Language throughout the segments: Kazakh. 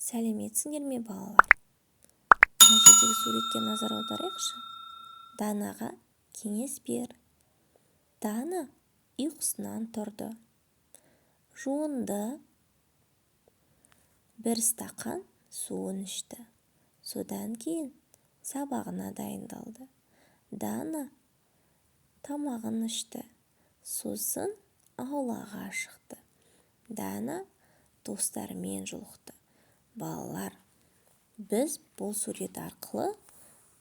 Сәлеметсіңдер ме балалар? Мына жердегі суретке назар аударайықшы. Данаға кеңес бер. Дана ұйқысынан тұрды. Жуынды. Бір стақан суын ішті. Содан кейін сабағына дайындалды. Дана тамағын ішті. Сосын аулаға шықты. Дана достарымен жолықты. Балалар, біз бұл сурет арқылы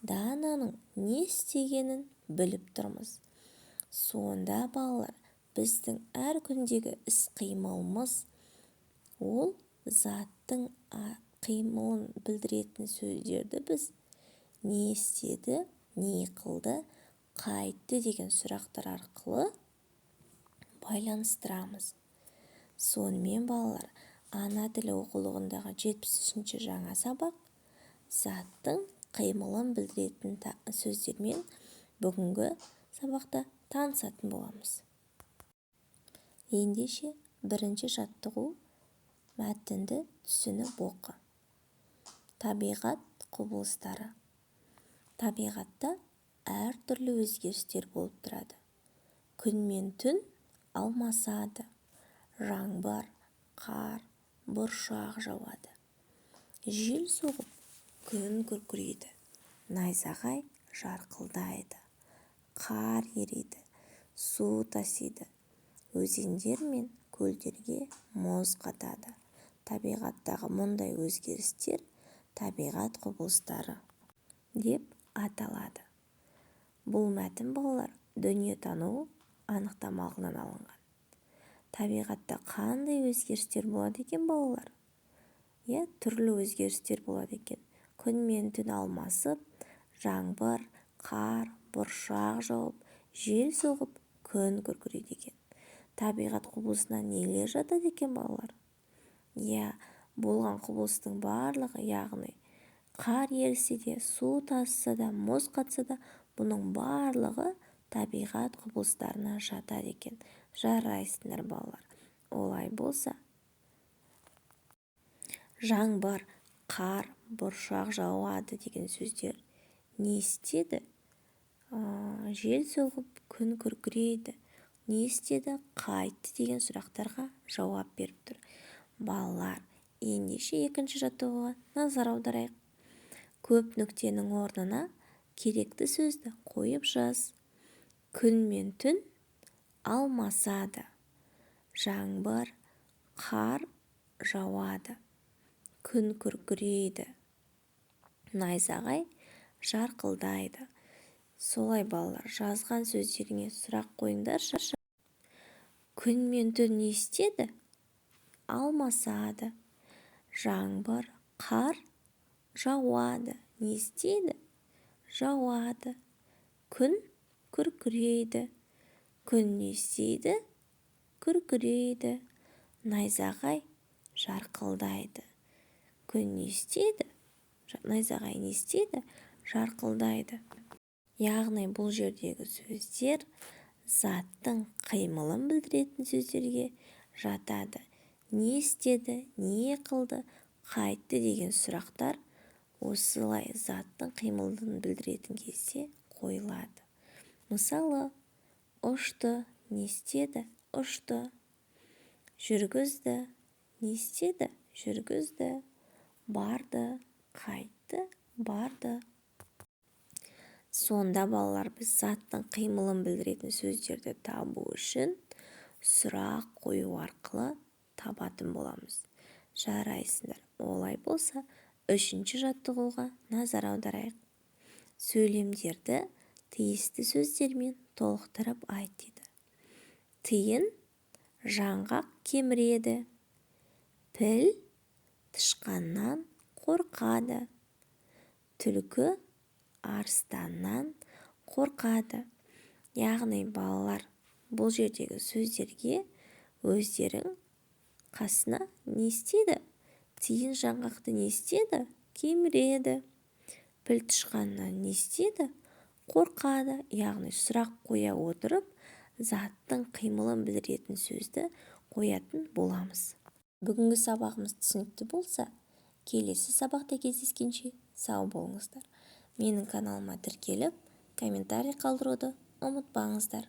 Дананың не істегенін біліп тұрмыз. Сонда балалар, біздің әр күндегі іс-қимылымыз ол заттың қимылын білдіретін сөздерді біз не істеді, не қылды, қайтты деген сұрақтар арқылы байланыстырамыз. Сонымен балалар, ана тілі оқулығындағы 70-ші жаңа сабақ заттың қимылын білдіретін сөздермен бүгінгі сабақта танысатын боламыз. Ендеше бірінші жаттығу мәтінді түсініп оқы. Табиғат құбылыстары. Табиғатта әртүрлі өзгерістер болып тұрады. Күн мен түн алмасады. Жаңбыр, қар, бұршақ жауады. Жел соғып, күн күркірейді. Найзағай жарқылдайды. Қар ериді. Су тасиды. Өзендер мен көлдерге мұз қатады. Табиғаттағы мұндай өзгерістер табиғат құбылыстары деп аталады. Бұл мәтін балалар дүниетану анықтамалығынан алынған. Табиғатта қандай өзгерістер болады екен балалар? Түрлі өзгерістер болады екен. Күн мен түн алмасып, жаңбыр, қар, бұршақ жауып, жел соғып, күн күркірейді екен. Табиғат құбылысына нелер жатады екен балалар? Болған құбылыстың барлығы, яғни қар ерісе де, су тасса да, мұз қатса да, бұның барлығы табиғат құбылыстарына жатады екен. Жарайсыңдар балалар. Олай болса, жаңбыр, қар, бұршақ жауады деген сөздер не істеді? Жел соғып, күн күркірейді. Не істеді? Қайтты деген сұрақтарға жауап беріп тұр. Балалар, ендеше екінші жаттығуға назар аударайық. Көп нүктенің орнына керекті сөзді қойып жаз. Күн мен түн алмасады. Жаңбыр, қар жауады. Күн күркірейді. Найзағай жарқылдайды. Солай балалар, жазған сөздеріңе сұрақ қойыңдаршы. Күн мен түн не істеді? Алмасады. Жаңбыр, қар жауады. Не істейді? Жауады. Күн күркірейді. Күн не істейді? Күркірейді. Найзағай жарқылдайды. Күн не істейді? Найзағай не істейді? Жарқылдайды. Яғни бұл жердегі сөздер заттың қимылын білдіретін сөздерге жатады. Не істеді? Не қылды? Қайтты деген сұрақтар осылай заттың қимылын білдіретін кезде қойылады. Мысалы, ұшты. Не істеді? Ұшты. Жүргізді. Не істеді? Жүргізді. Барды. Қайтты. Барды. Сонда балалар, біз заттың қимылын білдіретін сөздерді табу үшін сұрақ қою арқылы табатын боламыз. Жарайсыңдар. Олай болса, үшінші жаттығуға назар аударайық. Сөйлемдерді тиісті сөздермен толықтырып айт дейді. Тиын жаңғақ кеміреді. Піл тышқаннан қорқады. Түлкі арыстаннан қорқады. Яғни балалар, бұл жердегі сөздерге өздерің қасына не істейді? Тиын жаңғақты не істейді? Кеміреді. Піл тышқаннан не істейді? Қорқады. Яғни сұрақ қоя отырып, заттың қимылын білдіретін сөзді қоятын боламыз. Бүгінгі сабағымыз түсінікті болса, келесі сабақта кездескенше сау болыңыздар. Менің каналыма тіркеліп комментарий қалдыруды ұмытпаңыздар.